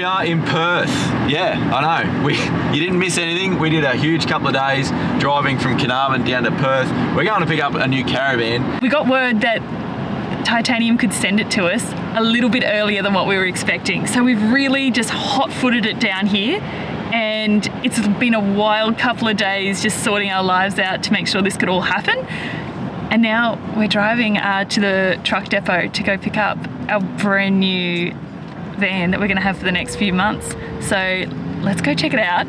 are in Perth. Yeah, I know. You didn't miss anything. We did a huge couple of days driving from Carnarvon down to Perth. We're going to pick up a new caravan. We got word that Titanium could send it to us a little bit earlier than what we were expecting. So we've really just hot-footed it down here, and it's been a wild couple of days just sorting our lives out to make sure this could all happen. And now we're driving to the truck depot to go pick up our brand new van that we're gonna have for the next few months. So let's go check it out.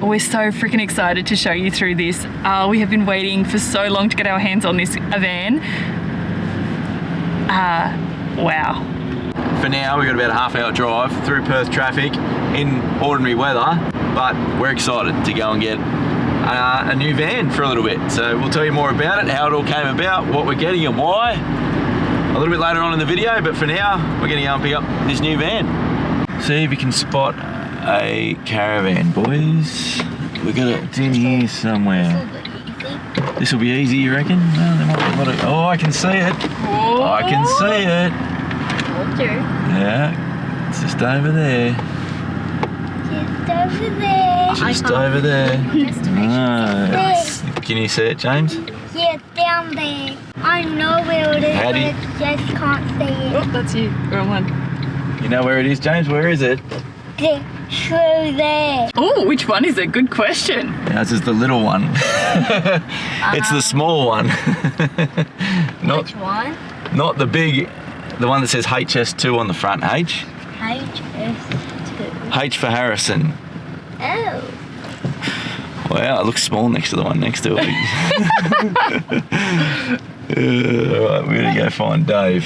We're so freaking excited to show you through this. We have been waiting for so long to get our hands on this van. Wow. For now, we've got about a half-hour drive through Perth traffic in ordinary weather, but we're excited to go and get a new van for a little bit. So we'll tell you more about it, how it all came about, what we're getting and why, a little bit later on in the video. But for now, we're going to go and pick up this new van. See if you can spot a caravan, boys. We got it in here somewhere. This will be easy, you reckon? No, there might be a lot of... Oh, I can see it. Whoa. I can see it. Yeah, it's just over there. Just over there. Just over there. Can you see it, James? Yeah, down there. I know where it is, How do you... but I just can't see it. Oh, that's you. Wrong one. You know where it is, James? Where is it? Through there. Oh, which one is it? Good question. Yeah, this is the little one. It's the small one. Which one? Not the big, the one that says HS2 on the front. H? HS2. H for Harrison. Oh. Wow, it looks small next to the one next to it. Alright, we're gonna go find Dave.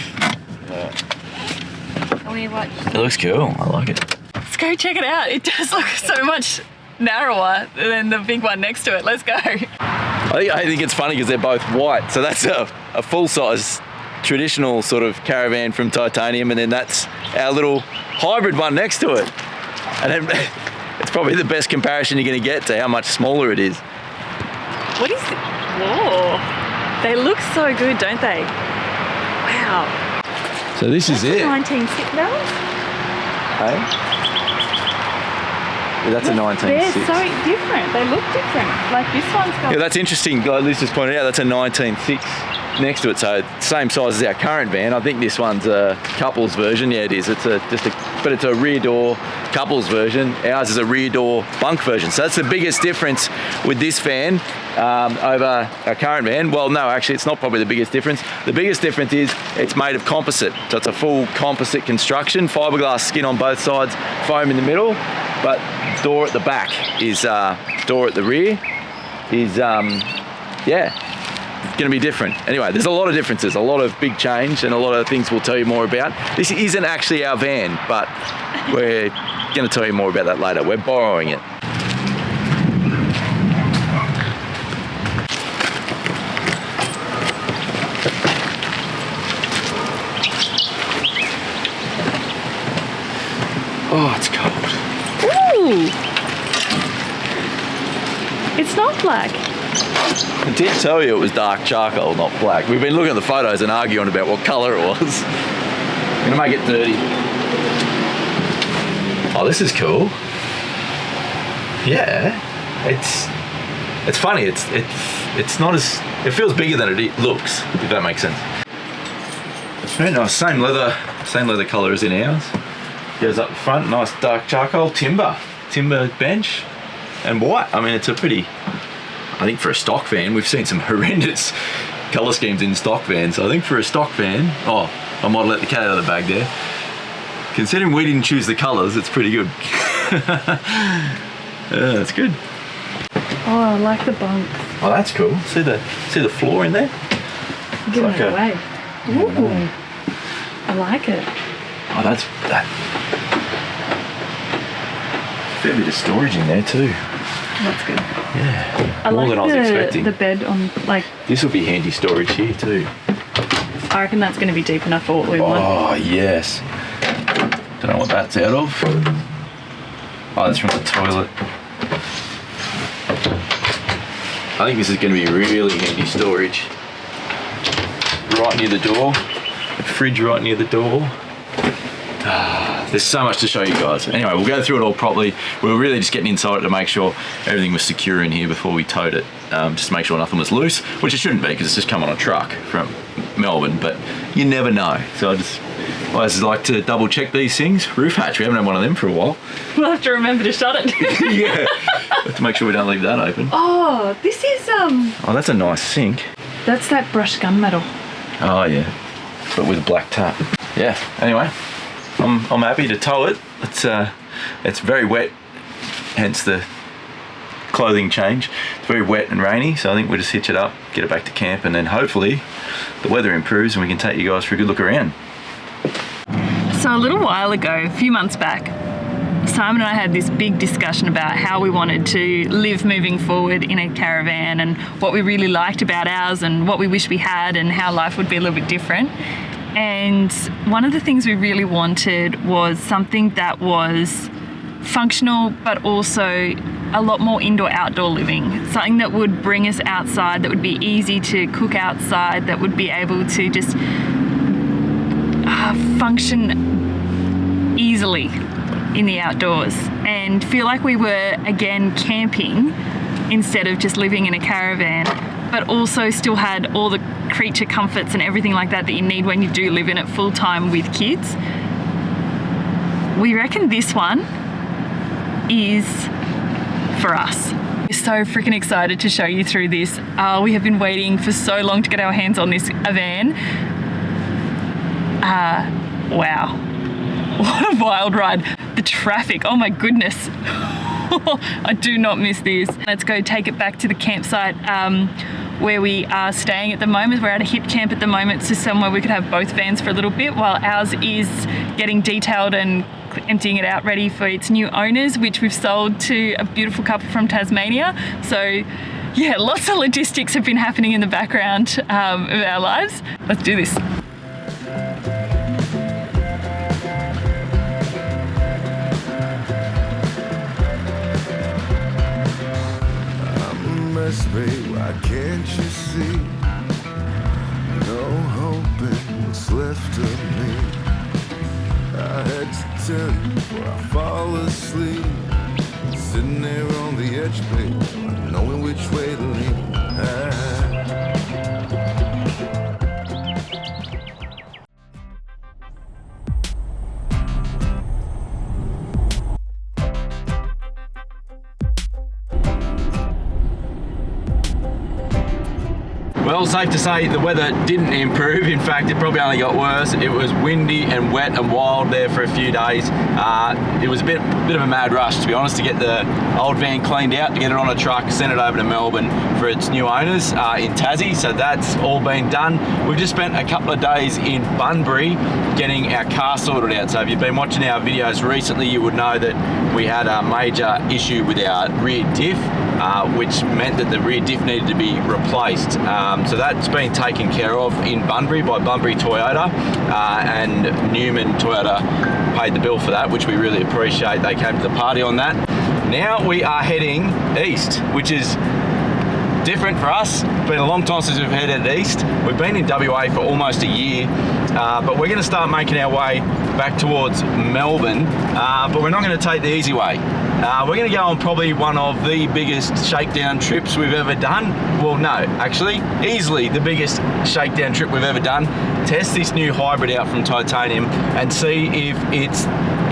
It looks cool, I like it. Let's go check it out. It does look so much narrower than the big one next to it. Let's go. I think it's funny because they're both white. So that's a full-size traditional sort of caravan from Titanium, and then that's our little hybrid one next to it. And then it's probably the best comparison you're going to get to how much smaller it is. What is it? Whoa. They look so good, don't they? Wow. So this is it. 1960. Hey? Yeah, that's a 1960. They're so different. They look different. Like this one's got... Yeah, that's interesting. Like Liz just pointed out, that's a 19.6 next to it. So same size as our current van. I think this one's a couples version. Yeah, it is. But it's a rear door couples version. Ours is a rear door bunk version. So that's the biggest difference with this van over our current van. Well, no, actually, it's not probably the biggest difference. The biggest difference is it's made of composite. So it's a full composite construction, fiberglass skin on both sides, foam in the middle, but door at the back is door at the rear is yeah, going to be different. Anyway, there's a lot of differences, a lot of big change, and a lot of things we'll tell you more about. This isn't actually our van, but we're going to tell you more about that later. We're borrowing it. Oh, it's cold. Ooh! It's not black. I did tell you it was dark charcoal, not black. We've been looking at the photos and arguing about what colour it was. I'm gonna make it dirty. Oh, this is cool. Yeah, it's funny. It's not as, it feels bigger than it looks, if that makes sense. Very nice. Same leather colour as in ours. Goes up the front, nice dark charcoal, timber bench, and white. I mean, it's a pretty, I think for a stock van, we've seen some horrendous colour schemes in stock vans. I think for a stock van, oh, I might have let the cat out of the bag there. Considering we didn't choose the colours, it's pretty good. That's good. Oh, I like the bunks. Oh, that's cool. See the floor in there? Give it away. Ooh, I like it. Oh, that's that. Fair bit of storage in there too. That's good. Yeah. I More like than I was expecting. the bed on, like... This will be handy storage here too. I reckon that's going to be deep enough for what we want. Oh, yes. Don't know what that's out of. Oh, that's from the toilet. I think this is going to be really handy storage. Right near the door. The fridge right near the door. there's so much to show you guys. Anyway, we'll go through it all properly. We were really just getting inside it to make sure everything was secure in here before we towed it. Just to make sure nothing was loose, which it shouldn't be because it's just come on a truck from Melbourne, but you never know. So I just like to double check these things. Roof hatch, we haven't had one of them for a while. We'll have to remember to shut it. Yeah, have to make sure we don't leave that open. Oh, this is Oh, that's a nice sink. That's that brushed gunmetal. Oh yeah, but with black tap. Yeah. Anyway, I'm happy to tow it. It's very wet, hence the clothing change. It's very wet and rainy, so I think we'll just hitch it up, get it back to camp, and then hopefully the weather improves and we can take you guys for a good look around. So a little while ago, a few months back, Simon and I had this big discussion about how we wanted to live moving forward in a caravan and what we really liked about ours and what we wish we had and how life would be a little bit different. And one of the things we really wanted was something that was functional but also a lot more indoor-outdoor living. Something that would bring us outside, that would be easy to cook outside, that would be able to just function easily in the outdoors and feel like we were again camping instead of just living in a caravan, but also still had all the creature comforts and everything like that that you need when you do live in it full time with kids. We reckon this one is for us. We're so freaking excited to show you through this. We have been waiting for so long to get our hands on this van. Wow, what a wild ride. The traffic, oh my goodness. I do not miss this. Let's go take it back to the campsite where we are staying at the moment. We're at a hip camp at the moment, so somewhere we could have both vans for a little bit while ours is getting detailed and emptying it out ready for its new owners, which we've sold to a beautiful couple from Tasmania. So yeah, lots of logistics have been happening in the background of our lives. Let's do this. Babe, why can't you see? No hope in what's left of me. I had to tell you before I fall asleep. Sitting there on the edge, babe, not knowing which way to lean. Well, safe to say the weather didn't improve. In fact, it probably only got worse. It was windy and wet and wild there for a few days. It was a bit of a mad rush, to be honest, to get the old van cleaned out, to get it on a truck, send it over to Melbourne for its new owners in Tassie. So that's all been done. We've just spent a couple of days in Bunbury getting our car sorted out. So if you've been watching our videos recently, you would know that we had a major issue with our rear diff, which meant that the rear diff needed to be replaced. So that's been taken care of in Bunbury by Bunbury Toyota, and Newman Toyota paid the bill for that, which we really appreciate. They came to the party on that. Now we are heading east, which is different for us. It's been a long time since we've headed east. We've been in WA for almost a year, but we're going to start making our way back towards Melbourne, but we're not going to take the easy way. We're going to go on probably one of the biggest shakedown trips we've ever done. Well, no, actually, easily the biggest shakedown trip we've ever done. Test this new hybrid out from Titanium and see if it's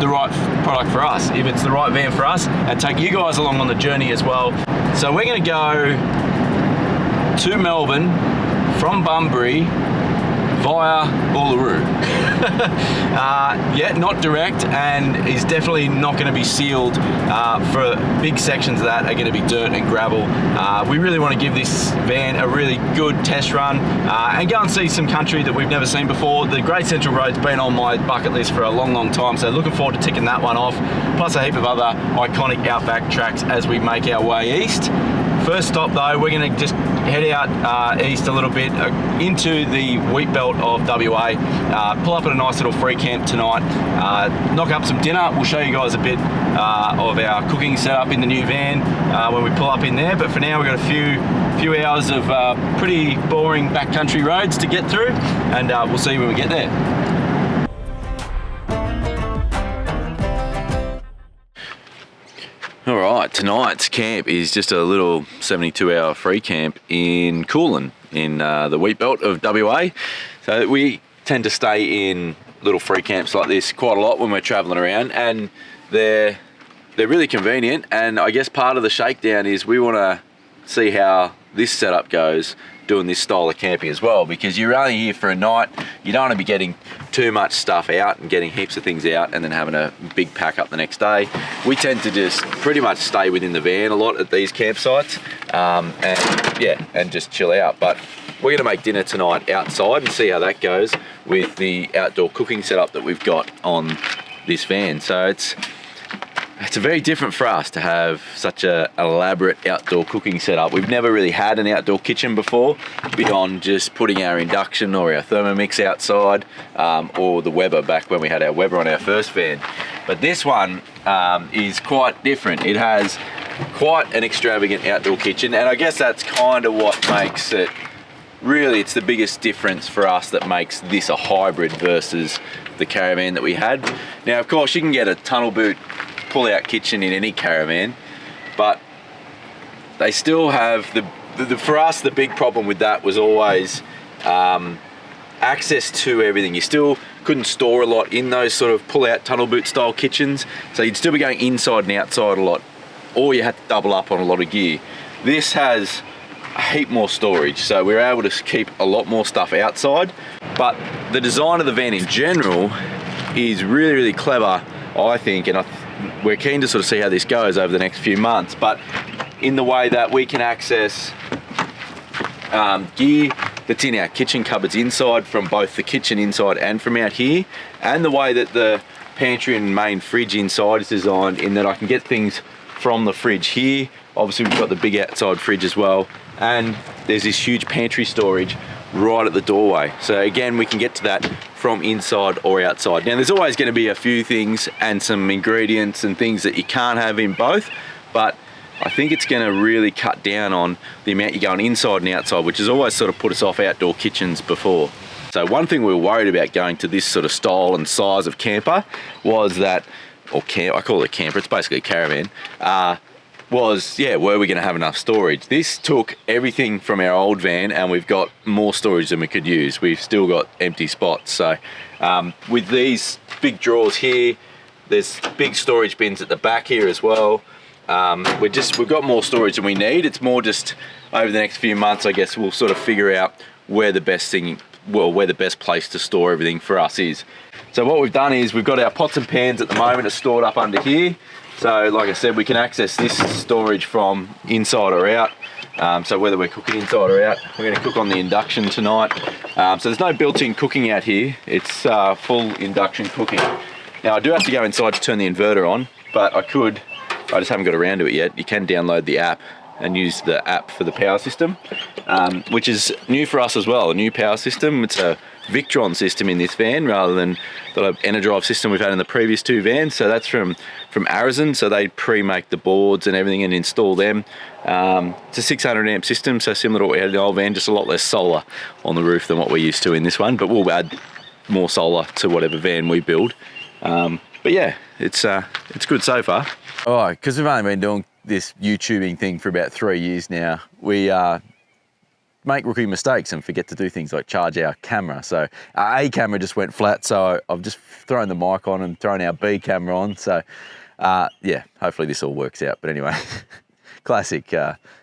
the right product for us, if it's the right van for us, and take you guys along on the journey as well. So we're going to go to Melbourne from Bunbury via Uluru. Yeah, not direct, and is definitely not going to be sealed for big sections of that are going to be dirt and gravel. We really want to give this van a really good test run and go and see some country that we've never seen before. The Great Central Road's been on my bucket list for a long time, so looking forward to ticking that one off, plus a heap of other iconic outback tracks as we make our way east. First stop though, we're going to just head out east a little bit into the wheat belt of WA, pull up at a nice little free camp tonight, knock up some dinner. We'll show you guys a bit of our cooking setup in the new van when we pull up in there, but for now we've got a few hours of pretty boring backcountry roads to get through, and we'll see you when we get there. All right, tonight's camp is just a little 72-hour free camp in Coolin in the wheat belt of WA. So we tend to stay in little free camps like this quite a lot when we're travelling around, and they're really convenient. And I guess part of the shakedown is we want to see how this setup goes doing this style of camping as well, because you're only here for a night. You don't want to be getting too much stuff out and getting heaps of things out and then having a big pack up the next day. We tend to just pretty much stay within the van a lot at these campsites, and just chill out. But we're going to make dinner tonight outside and see how that goes with the outdoor cooking setup that we've got on this van. So it's very different for us to have such an elaborate outdoor cooking setup. We've never really had an outdoor kitchen before, beyond just putting our induction or our Thermomix outside, or the Weber back when we had our Weber on our first van. But this one is quite different. It has quite an extravagant outdoor kitchen, and I guess that's kind of what makes it, really, it's the biggest difference for us that makes this a hybrid versus the caravan that we had. Now, of course, you can get a tunnel boot pull-out kitchen in any caravan, but they still have for us, the big problem with that was always access to everything. You still couldn't store a lot in those sort of pull-out tunnel boot style kitchens, so you'd still be going inside and outside a lot, or you had to double up on a lot of gear. This has a heap more storage, so we're able to keep a lot more stuff outside. But the design of the van in general is really, really clever, I think, and we're keen to sort of see how this goes over the next few months, but in the way that we can access gear that's in our kitchen cupboards inside from both the kitchen inside and from out here, and the way that the pantry and main fridge inside is designed in that I can get things from the fridge here. Obviously we've got the big outside fridge as well, and there's this huge pantry storage right at the doorway. So again, we can get to that from inside or outside. Now, there's always going to be a few things and some ingredients and things that you can't have in both, but I think it's going to really cut down on the amount you're going inside and outside, which has always sort of put us off outdoor kitchens before. So one thing we were worried about going to this sort of style and size of camper was that, I call it a camper, it's basically a caravan, were we going to have enough storage? This took everything from our old van, and we've got more storage than we could use. We've still got empty spots. So with these big drawers here, there's big storage bins at the back here as well. We've got more storage than we need. It's more just over the next few months, I guess we'll sort of figure out where the best place to store everything for us is. So what we've done is we've got our pots and pans at the moment are stored up under here. So like I said, we can access this storage from inside or out. So whether we're cooking inside or out, we're going to cook on the induction tonight. So there's no built-in cooking out here. It's full induction cooking. Now I do have to go inside to turn the inverter on, but I just haven't got around to it yet. You can download the app and use the app for the power system, which is new for us as well, a new power system. It's a Victron system in this van rather than the Enerdrive system we've had in the previous two vans. So that's from Arizon, so they pre-make the boards and everything and install them. It's a 600 amp system, so similar to what we had in the old van, just a lot less solar on the roof than what we're used to in this one, but we'll add more solar to whatever van we build. But yeah, it's good so far. All right, because we've only been doing this YouTubing thing for about 3 years now, we make rookie mistakes and forget to do things like charge our camera. So our A camera just went flat, so I've just thrown the mic on and thrown our B camera on. So hopefully this all works out. But anyway, classic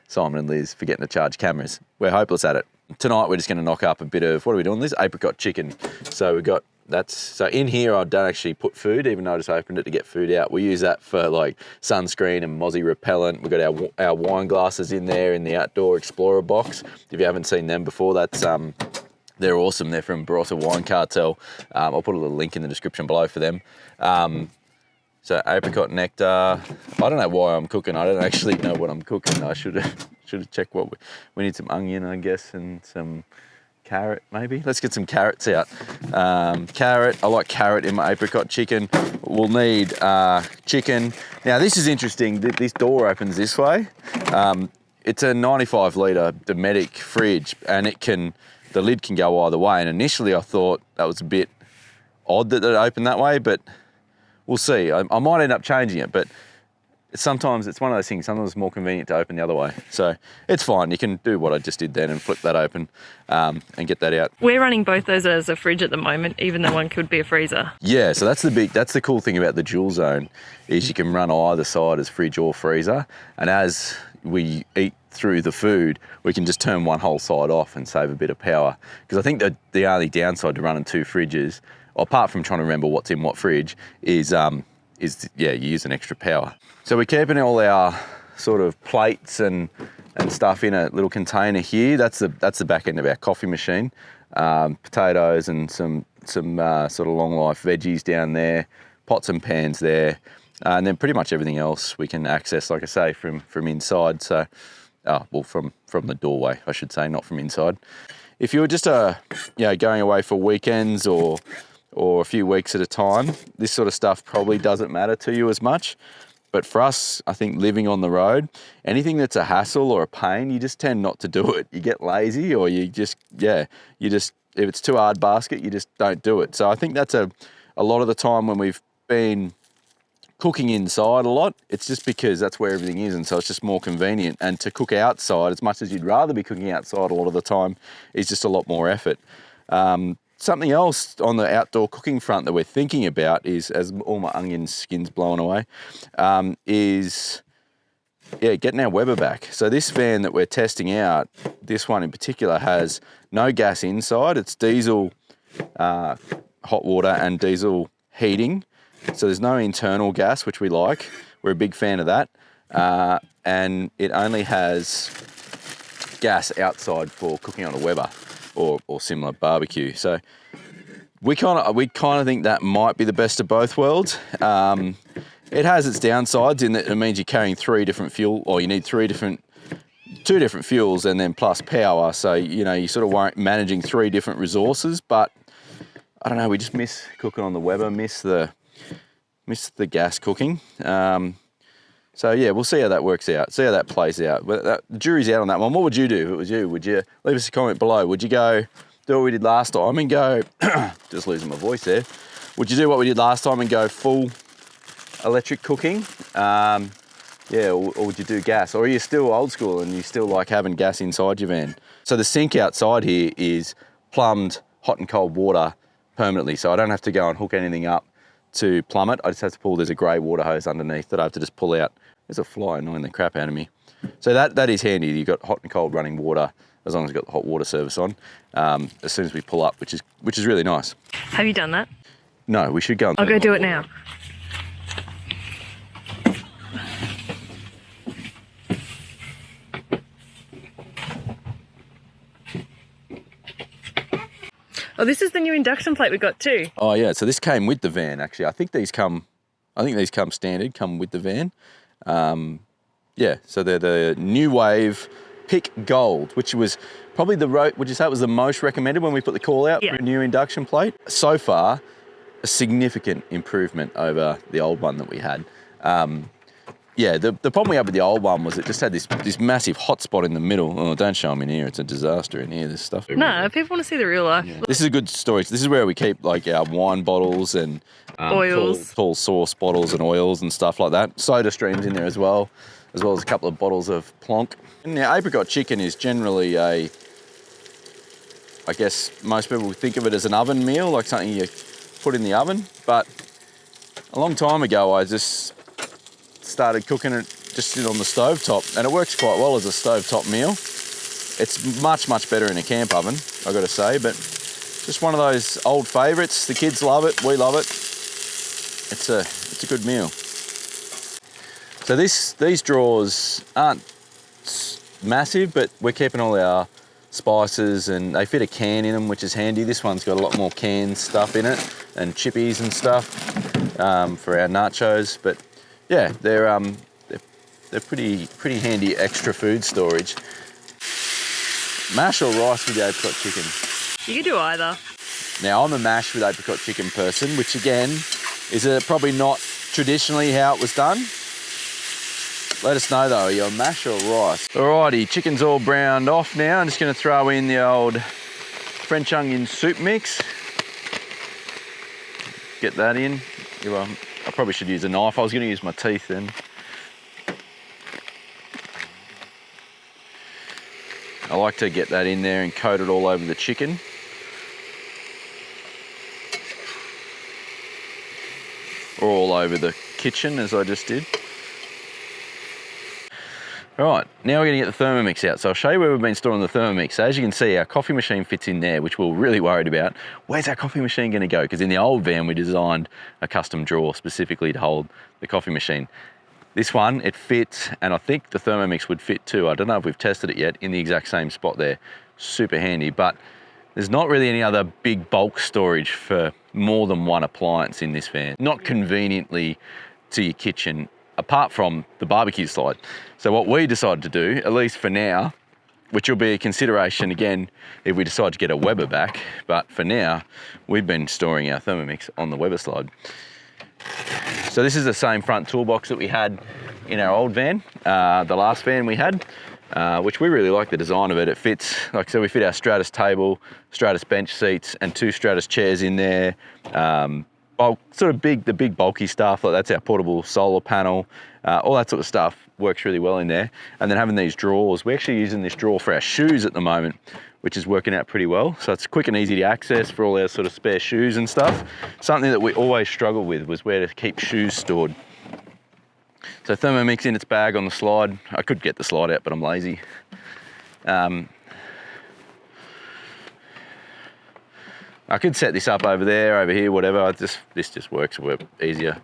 Simon and Liz forgetting to charge cameras. We're hopeless at it. Tonight we're just going to knock up a bit of, what are we doing? This apricot chicken. So we've got so in here I don't actually put food, even though I just opened it to get food out. We use that for like sunscreen and mozzie repellent. We've got our wine glasses in there in the Outdoor Explorer box. If you haven't seen them before, that's they're awesome. They're from Barossa Wine Cartel. I'll put a little link in the description below for them. So apricot nectar. I don't know why I'm cooking. I don't actually know what I'm cooking. I should have checked what we need. Some onion, I guess, and some carrot maybe. Let's get some carrots out. Carrot, I like carrot in my apricot chicken. We'll need chicken. Now this is interesting, this door opens this way. It's a 95 litre Dometic fridge, and the lid can go either way. And initially I thought that was a bit odd that it opened that way, but we'll see. I might end up changing it, but sometimes it's one of those things, sometimes it's more convenient to open the other way. So it's fine. You can do what I just did then and flip that open and get that out. We're running both those as a fridge at the moment, even though one could be a freezer. Yeah, so that's the cool thing about the dual zone is you can run either side as fridge or freezer. And as we eat through the food, we can just turn one whole side off and save a bit of power. Because I think that the only downside to running two fridges, apart from trying to remember what's in what fridge, is you use an extra power. So we're keeping all our sort of plates and stuff in a little container here. That's the back end of our coffee machine. Potatoes and some sort of long life veggies down there, pots and pans there, and then pretty much everything else we can access, like I say, from inside. So, from the doorway, I should say, not from inside. If you were just going away for weekends or a few weeks at a time, this sort of stuff probably doesn't matter to you as much. But for us, I think living on the road, anything that's a hassle or a pain, you just tend not to do it. You get lazy, or if it's too hard basket, you just don't do it. So I think that's a lot of the time when we've been cooking inside a lot, it's just because that's where everything is, and so it's just more convenient. And to cook outside, as much as you'd rather be cooking outside a lot of the time, is just a lot more effort. Something else on the outdoor cooking front that we're thinking about is, as all my onion skin's blown away, is getting our Weber back. So this van that we're testing out, this one in particular, has no gas inside. It's diesel hot water and diesel heating. So there's no internal gas, which we like. We're a big fan of that. And it only has gas outside for cooking on a Weber or similar barbecue. So we kind of think that might be the best of both worlds. It has its downsides in that it means you're carrying three different fuel, or you need two different fuels and then plus power. So, you sort of managing three different resources, but I don't know, we just miss cooking on the Weber, miss the gas cooking. So yeah, we'll see how that works out, see how that plays out. But the jury's out on that one. What would you do if it was you? Would you leave us a comment below? Would you go do what we did last time and go, just losing my voice there. Would you do what we did last time and go full electric cooking? Or would you do gas? Or are you still old school and you still like having gas inside your van? So the sink outside here is plumbed hot and cold water permanently. So I don't have to go and hook anything up to plumb it. I just have to pull, there's a grey water hose underneath that I have to just pull out. There's a fly annoying the crap out of me. So that is handy. You've got hot and cold running water as long as you've got the hot water service on as soon as we pull up, which is really nice. Have you done that? No, we should go and I'll go do it now. Oh, this is the new induction plate we got too. Oh yeah, so this came with the van actually. I think these come standard, come with the van. So they're the New Wave Pick Gold, which was probably would you say it was the most recommended when we put the call out for a new induction plate? So far, a significant improvement over the old one that we had. The problem we had with the old one was it just had this massive hot spot in the middle. Oh, don't show them in here. It's a disaster in here, this stuff. No, people want to see the real life. Yeah. This is a good story. This is where we keep like our wine bottles and oils, tall sauce bottles and oils and stuff like that. Soda streams in there as well as a couple of bottles of Plonk. And now apricot chicken is generally I guess most people would think of it as an oven meal, like something you put in the oven. But a long time ago, I just started cooking it just on the stovetop, and it works quite well as a stovetop meal. It's much, much better in a camp oven, I've got to say, but just one of those old favourites. The kids love it, we love it. It's a good meal. So these drawers aren't massive, but we're keeping all our spices, and they fit a can in them, which is handy. This one's got a lot more canned stuff in it and chippies and stuff for our nachos, but yeah, they're pretty handy extra food storage. Mash or rice with the apricot chicken? You can do either. Now, I'm a mash with apricot chicken person, which again is probably not traditionally how it was done. Let us know though, are you a mash or rice? Alrighty, chicken's all browned off now. I'm just going to throw in the old French onion soup mix. Get that in. I probably should use a knife. I was going to use my teeth then. I like to get that in there and coat it all over the chicken. Or all over the kitchen, as I just did. All right, now we're going to get the Thermomix out. So I'll show you where we've been storing the Thermomix. So as you can see, our coffee machine fits in there, which we're really worried about. Where's our coffee machine going to go? Because in the old van, we designed a custom drawer specifically to hold the coffee machine. This one, it fits, and I think the Thermomix would fit too. I don't know if we've tested it yet, in the exact same spot there. Super handy, but there's not really any other big bulk storage for more than one appliance in this van. Not conveniently to your kitchen, apart from the barbecue slide. So what we decided to do, at least for now, which will be a consideration again if we decide to get a Weber back, but for now, we've been storing our Thermomix on the Weber slide. So this is the same front toolbox that we had in our old van, the last van we had, which we really like the design of it. It fits, like I said, we fit our Stratus table, Stratus bench seats, and 2 Stratus chairs in there. Sort of the big bulky stuff, like that's our portable solar panel, all that sort of stuff works really well in there. And then having these drawers, we're actually using this drawer for our shoes at the moment, which is working out pretty well. So it's quick and easy to access for all our sort of spare shoes and stuff. Something that we always struggled with was where to keep shoes stored. So Thermomix in its bag on the slide. I could get the slide out, but I'm lazy. I could set this up over there, over here, whatever. This just works easier.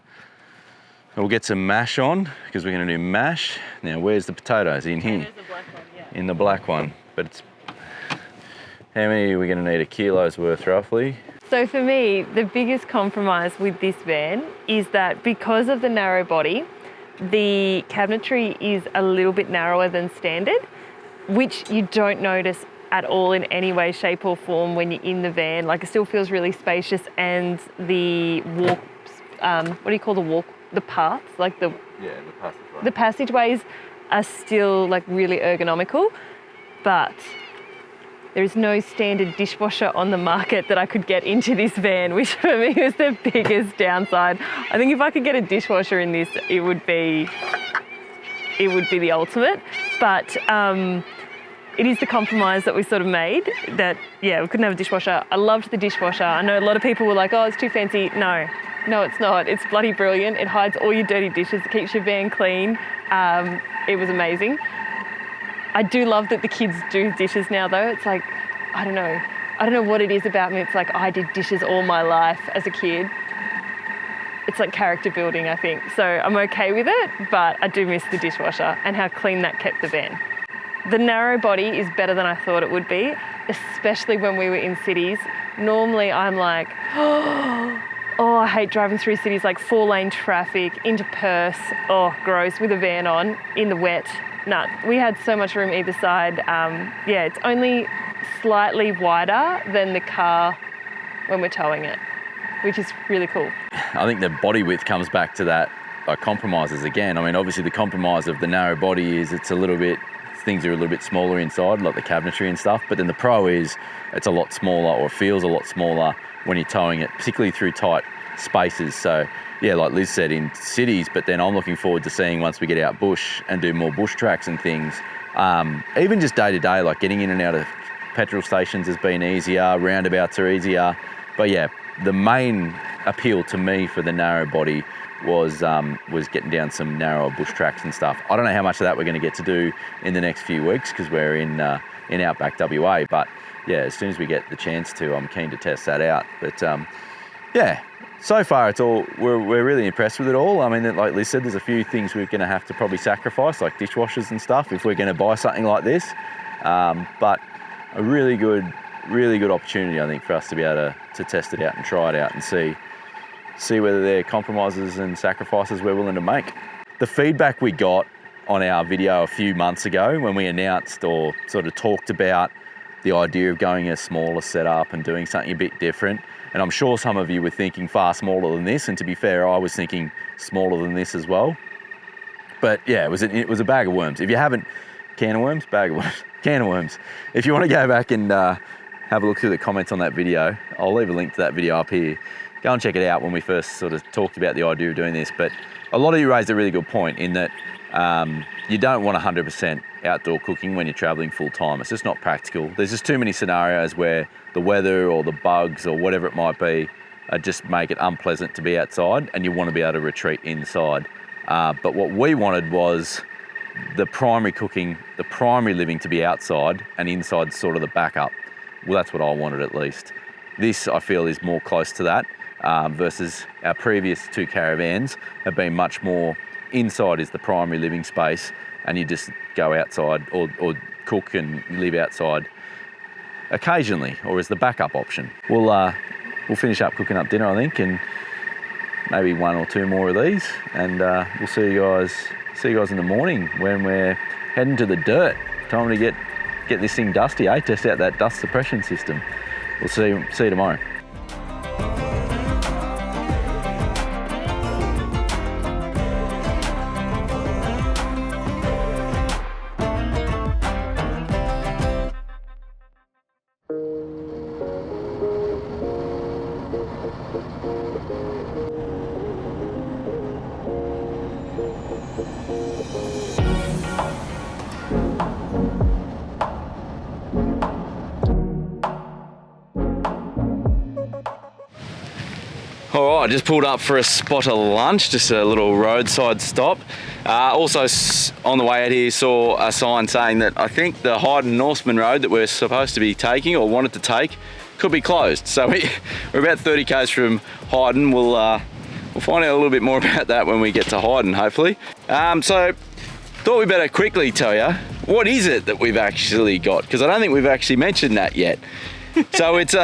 We'll get some mash on, because we're going to do mash. Now, where's the potatoes? In here. There's the black one, yeah. In the black one. But it's, how many are we going to need? A kilo's worth, roughly? So for me, the biggest compromise with this van is that because of the narrow body, the cabinetry is a little bit narrower than standard, which you don't notice at all in any way, shape or form when you're in the van. Like, it still feels really spacious, and the walk, what do you call the walk? The paths, like the passageway. The passageways are still like really ergonomical, but there is no standard dishwasher on the market that I could get into this van, which for me was the biggest downside. I think if I could get a dishwasher in this, it would be the ultimate. But it is the compromise that we sort of made, that, yeah, we couldn't have a dishwasher. I loved the dishwasher. I know a lot of people were like, oh, it's too fancy. No, it's not. It's bloody brilliant. It hides all your dirty dishes. It keeps your van clean. It was amazing. I do love that the kids do dishes now, though. It's like, I don't know what it is about me. It's like, I did dishes all my life as a kid. It's like character building, I think. So I'm okay with it, but I do miss the dishwasher and how clean that kept the van. The narrow body is better than I thought it would be, especially when we were in cities. Normally I'm like, oh, I hate driving through cities, like 4-lane traffic, into Perth, oh, gross, with a van on, in the wet. No, we had so much room either side. Yeah, it's only slightly wider than the car when we're towing it, which is really cool. I think the body width comes back to that, like, compromises again. I mean, obviously the compromise of the narrow body is things are a little bit smaller inside, like the cabinetry and stuff, but then the pro is it's a lot smaller, or feels a lot smaller when you're towing it, particularly through tight spaces. So yeah, like Liz said, in cities, but then I'm looking forward to seeing once we get out bush and do more bush tracks and things, even just day to day, like getting in and out of petrol stations has been easier, roundabouts are easier. But yeah, the main appeal to me for the narrow body was getting down some narrower bush tracks and stuff. I don't know how much of that we're going to get to do in the next few weeks, because we're in outback WA, but yeah, as soon as we get the chance to, I'm keen to test that out. But yeah, so far we're really impressed with it all. I mean, like Liz said, there's a few things we're going to have to probably sacrifice, like dishwashers and stuff, if we're going to buy something like this. But a really good opportunity, I think, for us to be able to test it out and try it out and see whether there are compromises and sacrifices we're willing to make. The feedback we got on our video a few months ago when we announced or sort of talked about the idea of going a smaller setup and doing something a bit different, and I'm sure some of you were thinking far smaller than this, and to be fair, I was thinking smaller than this as well. But yeah, it was a bag of worms. If you haven't, can of worms. If you want to go back and have a look through the comments on that video, I'll leave a link to that video up here. go and check it out when we first sort of talked about the idea of doing this. But a lot of you raised a really good point in that you don't want 100% outdoor cooking when you're traveling full time. It's just not practical. There's just too many scenarios where the weather or the bugs or whatever it might be just make it unpleasant to be outside, and you want to be able to retreat inside. But what we wanted was the primary cooking, the primary living to be outside, and inside sort of the backup. Well, that's what I wanted at least. This, I feel, is more close to that versus our previous 2 caravans have been much more inside is the primary living space, and you just go outside or cook and live outside occasionally, or as the backup option. We'll finish up cooking up dinner, I think, and maybe 1 or 2 more of these, and we'll see you guys in the morning when we're heading to the dirt. Time to get this thing dusty, eh? Test out that dust suppression system. We'll see you tomorrow. All right, just pulled up for a spot of lunch, just a little roadside stop. Also on the way out here saw a sign saying that I think the Hyden Norseman Road that we're supposed to be taking or wanted to take could be closed. So we're about 30 k's from Hyden. We'll find out a little bit more about that when we get to Hyden, hopefully. So thought we better quickly tell you, what is it that we've actually got? Because I don't think we've actually mentioned that yet. So it's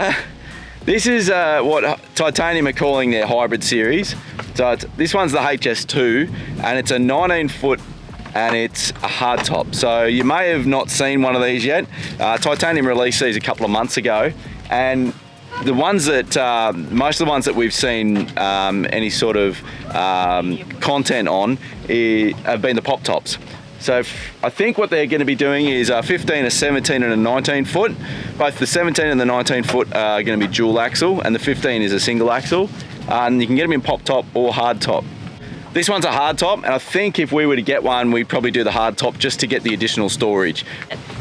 this is what Titanium are calling their hybrid series. So this one's the HS2, and it's a 19-foot and it's a hardtop. So you may have not seen one of these yet. Titanium released these a couple of months ago, and the ones that, most of the ones that we've seen any sort of content on have been the pop tops. So I think what they're going to be doing is 15, a 17 and a 19 foot. Both the 17 and the 19 foot are going to be dual axle, and the 15 is a single axle. And you can get them in pop top or hard top. This one's a hard top, and I think if we were to get one, we'd probably do the hard top just to get the additional storage.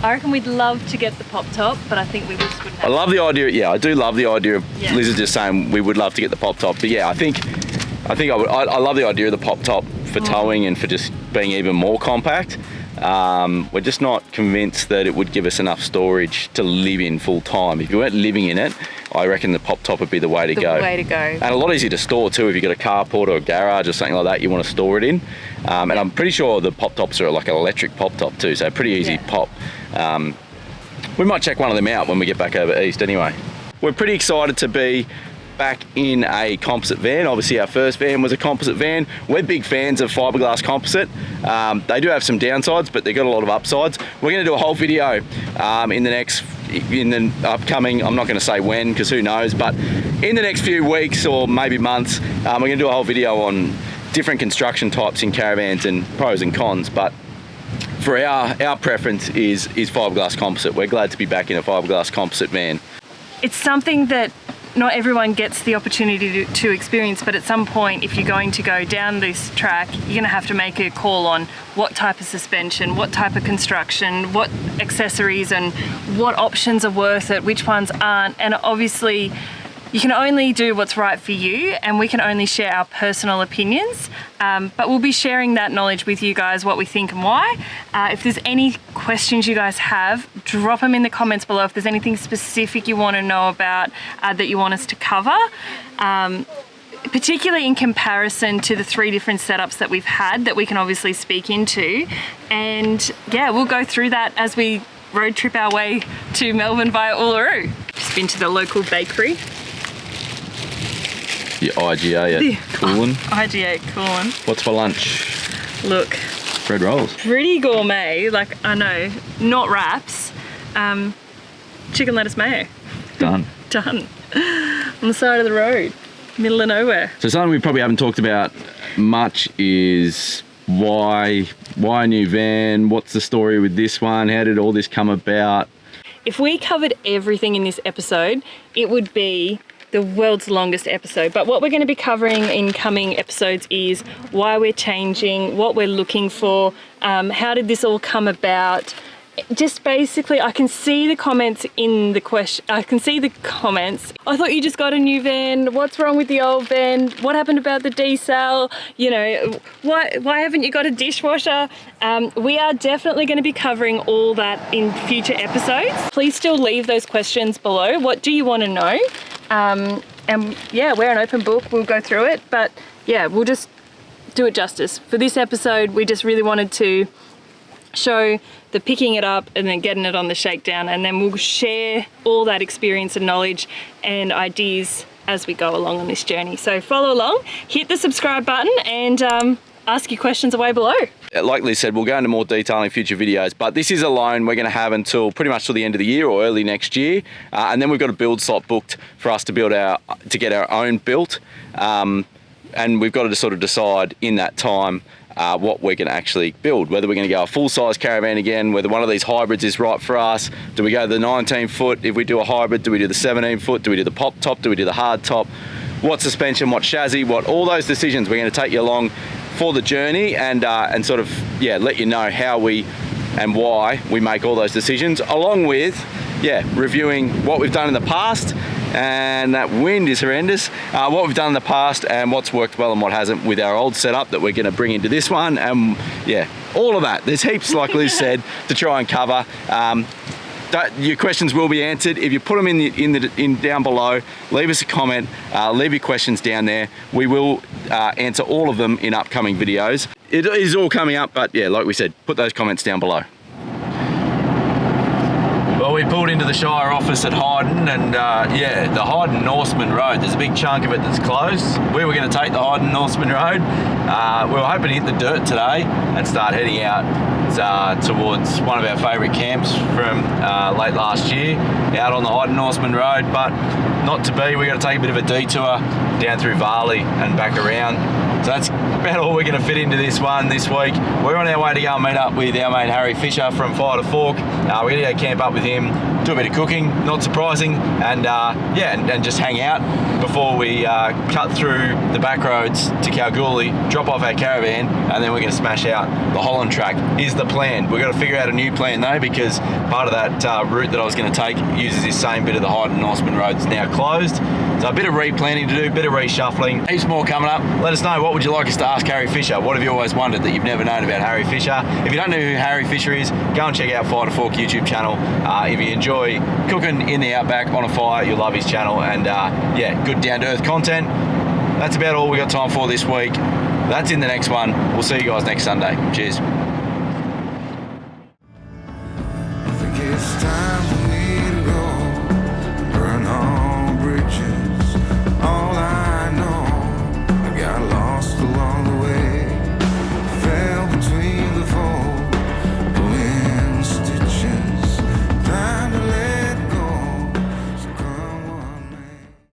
I reckon we'd love to get the pop top, but I think we just wouldn't have. I love the idea, yeah, I do love the idea of Liz is just saying we would love to get the pop top. But yeah, I think I love the idea of the pop top for towing and for just being even more compact. We're just not convinced that it would give us enough storage to live in full time. If you weren't living in it, I reckon the pop top would be the way to go. And a lot easier to store too. If you've got a carport or a garage or something like that you want to store it in. And I'm pretty sure the pop tops are like an electric pop top too, so pretty easy pop. We might check one of them out when we get back over east anyway. We're pretty excited to be back in a composite van. Obviously our first van was a composite van. We're big fans of fiberglass composite. They do have some downsides, but they've got a lot of upsides. We're going to do a whole video in the upcoming, I'm not going to say when because who knows, but in the next few weeks or maybe months, we're going to do a whole video on different construction types in caravans and pros and cons. But for our preference is fiberglass composite. We're glad to be back in a fiberglass composite van. It's something that not everyone gets the opportunity to experience, but at some point, if you're going to go down this track, you're going to have to make a call on what type of suspension, what type of construction, what accessories and what options are worth it, which ones aren't. And obviously, you can only do what's right for you, and we can only share our personal opinions. But we'll be sharing that knowledge with you guys, what we think and why. If there's any questions you guys have, drop them in the comments below. If there's anything specific you want to know about that you want us to cover, particularly in comparison to the 3 different setups that we've had that we can obviously speak into. And yeah, we'll go through that as we road trip our way to Melbourne via Uluru. Just been to the local bakery. Your IGA at Coolin. IGA at Coolin. What's for lunch? Look. Bread rolls. Pretty gourmet, like I know, not wraps. Chicken lettuce mayo. Done. Done. On the side of the road, middle of nowhere. So something we probably haven't talked about much is why a new van? What's the story with this one? How did all this come about? If we covered everything in this episode, it would be the world's longest episode. But what we're going to be covering in coming episodes is why we're changing, what we're looking for, how did this all come about. Just basically, I can see the comments in the question. I can see the comments. I thought you just got a new van. What's wrong with the old van? What happened about the desal? You know, why haven't you got a dishwasher? We are definitely going to be covering all that in future episodes. Please still leave those questions below. What do you want to know? And yeah, we're an open book. We'll go through it. But yeah, we'll just do it justice. For this episode, we just really wanted to show the picking it up and then getting it on the shakedown, and then we'll share all that experience and knowledge and ideas as we go along on this journey. So follow along, hit the subscribe button, and ask your questions away below. Like Liz said, we'll go into more detail in future videos, but this is a loan we're going to have until pretty much till the end of the year or early next year, and then we've got a build slot booked for us to get our own built, and we've got to sort of decide in that time what we're going to actually build, whether we're going to go a full-size caravan again, whether one of these hybrids is right for us. Do we go the 19-foot if we do a hybrid? Do we do the 17-foot? Do we do the pop top? Do we do the hard top? What suspension, what chassis, what, all those decisions. We're going to take you along for the journey and sort of, yeah, let you know how we and why we make all those decisions, along with, yeah, reviewing what we've done in the past. And that wind is horrendous. What we've done in the past and what's worked well and what hasn't with our old setup that we're going to bring into this one. And yeah, all of that. There's heaps, like Liz said, to try and cover. Your questions will be answered. If you put them in down below, leave us a comment, leave your questions down there. We will answer all of them in upcoming videos. It is all coming up, but yeah, like we said, put those comments down below. Well, we pulled into the Shire office at Hyden, and yeah, the Hyden Norseman Road, there's a big chunk of it that's closed. We were going to take the Hyden Norseman Road. We were hoping to hit the dirt today and start heading out towards one of our favourite camps from late last year, out on the Hyden Norseman Road, but not to be. We're going to take a bit of a detour down through Varley and back around. So that's about all we're going to fit into this one this week. We're on our way to go and meet up with our mate Harry Fisher from Fire to Fork. We're going to go camp up with him, do a bit of cooking, not surprising, and yeah, and just hang out before we cut through the back roads to Kalgoorlie, drop off our caravan, and then we're going to smash out the Holland track is the plan. We've got to figure out a new plan though, because part of that route that I was going to take uses this same bit of the Hyden Norseman Road. It's now closed. So a bit of replanning to do, a bit of reshuffling. Heaps more coming up. Let us know, what would you like us to ask Harry Fisher? What have you always wondered that you've never known about Harry Fisher? If you don't know who Harry Fisher is, go and check out Fire to Fork YouTube channel. If you enjoy cooking in the outback on a fire, you'll love his channel, and yeah, good down-to-earth content. That's about all we got time for this week. That's in the next one. We'll see you guys next Sunday. Cheers.